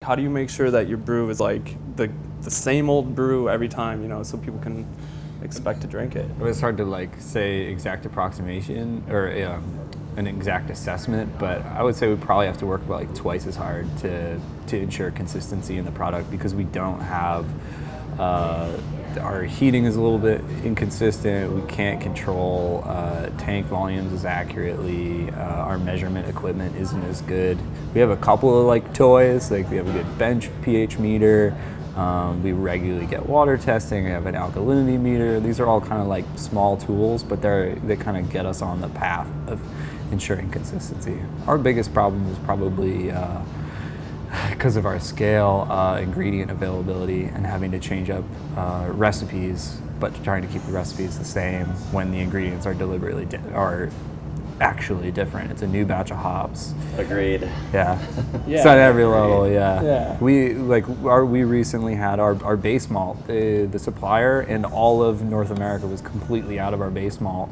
How do you make sure that your brew is like the same old brew every time, so people can expect to drink it? It's hard to like say exact approximation or an exact assessment, but I would say we probably have to work about like twice as hard to ensure consistency in the product, because we don't have our heating is a little bit inconsistent. We can't control tank volumes as accurately. Our measurement equipment isn't as good. We have a couple of like toys, like we have a good bench pH meter. We regularly get water testing. We have an alkalinity meter. These are all kind of like small tools, but they kind of get us on the path of ensuring consistency. Our biggest problem is probably because of our scale, ingredient availability, and having to change up recipes, but trying to keep the recipes the same when the ingredients are deliberately are actually different. It's a new batch of hops. Agreed. Yeah. Yeah. It's on every level. Yeah. Yeah. We recently had our base malt. The supplier in all of North America was completely out of our base malt.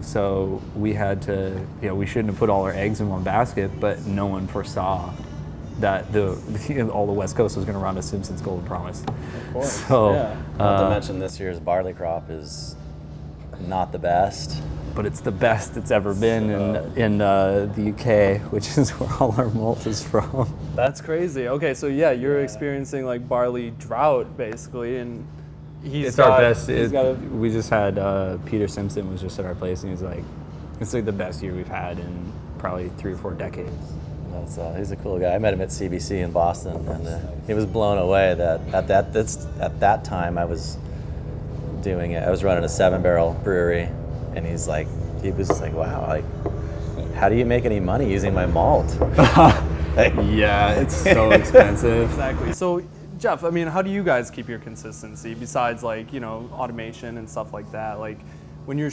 So we had to, we shouldn't have put all our eggs in one basket, but no one foresaw that all the West Coast was going to run a Simpson's Golden Promise. Of course. So, yeah. Not to mention this year's barley crop is not the best. but it's the best it's ever been in the UK, which is where all our malt is from. That's crazy. Okay, so yeah, you're experiencing like barley drought basically, and It's our best. We just had Peter Simpson was just at our place, and he's like, it's like the best year we've had in probably 3 or 4 decades. He's a cool guy. I met him at CBC in Boston, and he was blown away that at that time I was doing it. I was running a 7-barrel brewery, and he was like, wow, like, how do you make any money using my malt? Yeah, it's so expensive. Exactly. So, Jeff, I mean, how do you guys keep your consistency besides like automation and stuff like that? Like, when you're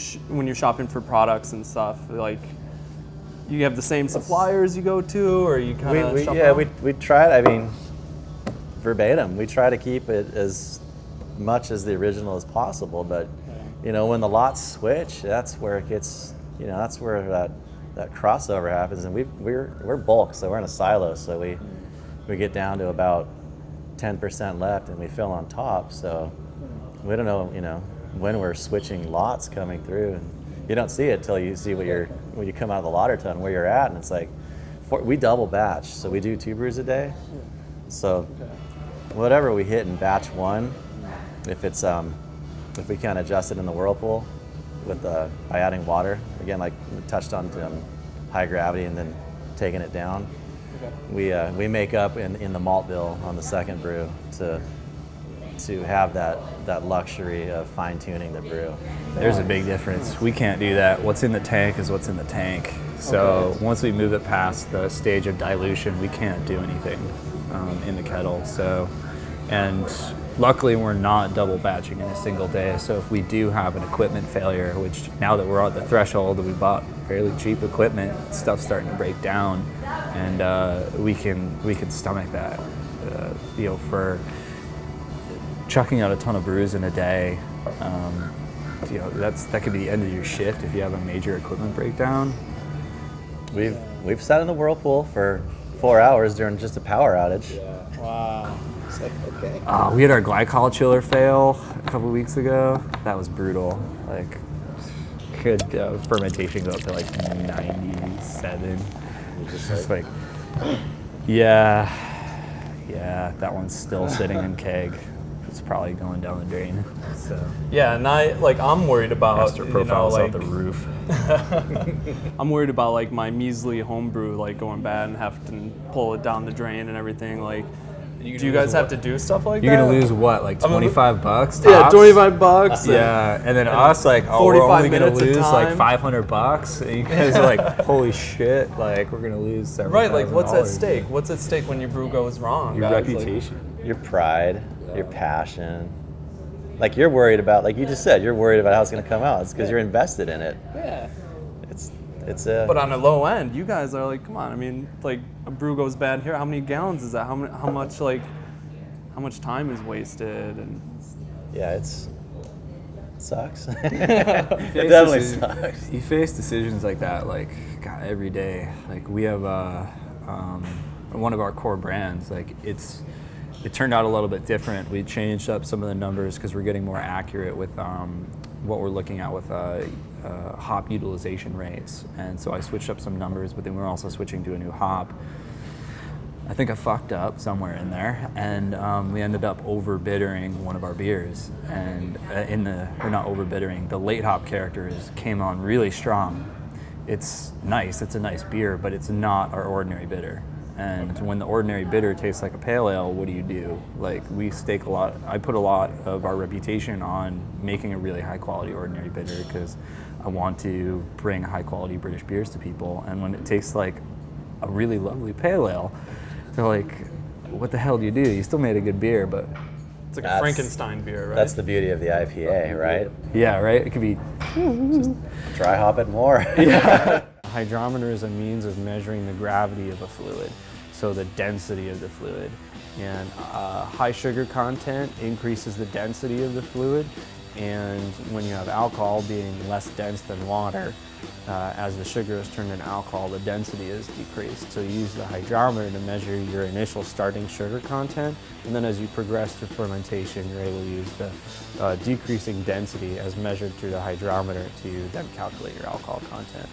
shopping for products and stuff, like, you have the same suppliers you go to, or you kind of we tried. I mean, verbatim, we try to keep it as much as the original as possible. But when the lots switch, that's where it gets. That's where that crossover happens. And we're bulk, so we're in a silo. So we get down to about 10% left, and we fill on top. So we don't know, when we're switching lots coming through, and you don't see it till you see when you come out of the lauder tun where you're at, and it's like we double batch, so we do 2 brews a day. So whatever we hit in batch 1, if we can adjust it in the whirlpool by adding water again, like we touched on high gravity and then taking it down. We make up in the malt bill on the second brew to have that luxury of fine tuning the brew. There's a big difference. We can't do that. What's in the tank is what's in the tank. So once we move it past the stage of dilution, we can't do anything in the kettle. So, and luckily we're not double batching in a single day. So if we do have an equipment failure, which now that we're at the threshold, we bought fairly cheap equipment, stuff's starting to break down, and we can stomach that. For chucking out a ton of brews in a day, that could be the end of your shift if you have a major equipment breakdown. We've sat in the whirlpool for 4 hours during just a power outage. Yeah. Wow. It's like, okay. We had our glycol chiller fail a couple weeks ago. That was brutal. Like, good fermentation go up to like 97. It's just like, yeah, that one's still sitting in keg. It's probably going down the drain. So Yeah, and I'm worried about master profiles out the roof. I'm worried about like my measly homebrew like going bad and have to pull it down the drain and everything. Like, do you guys have to do stuff like You're that? gonna lose what, like $25 tops? Yeah, $25. Yeah, and then us like, we're 45 only gonna minutes of lose like time. $500. And you guys are like, holy shit! Like, we're gonna lose several. Right, like what's at $1,000. stake? What's at stake when your brew goes wrong? Your guys? reputation. Your pride, your passion. Like, you're worried about, like you just said, you're worried about how it's going to come out. It's because you're invested in it. Yeah. It's a. But on the low end, you guys are like, come on. I mean, like a brew goes bad here. How many gallons is that? How much time is wasted? And Yeah, it sucks. It definitely sucks. You face decisions like that, like, God, every day. Like, we have one of our core brands, like it turned out a little bit different. We changed up some of the numbers because we're getting more accurate with what we're looking at with hop utilization rates. And so I switched up some numbers, but then we're also switching to a new hop. I think I fucked up somewhere in there, and we ended up overbittering one of our beers. And not overbittering, the late hop characters came on really strong. It's nice, it's a nice beer, but it's not our ordinary bitter. And when the ordinary bitter tastes like a pale ale, what do? Like, I put a lot of our reputation on making a really high quality ordinary bitter because I want to bring high quality British beers to people. And when it tastes like a really lovely pale ale, they're like, what the hell do? You still made a good beer, but... It's like a Frankenstein beer, right? That's the beauty of the IPA, right? Yeah, right? It could be... Just dry hop it more. Yeah. A hydrometer is a means of measuring the gravity of a fluid, so the density of the fluid. And high sugar content increases the density of the fluid, and when you have alcohol being less dense than water, as the sugar is turned into alcohol, the density is decreased. So you use the hydrometer to measure your initial starting sugar content, and then as you progress through fermentation, you're able to use the decreasing density as measured through the hydrometer to then calculate your alcohol content.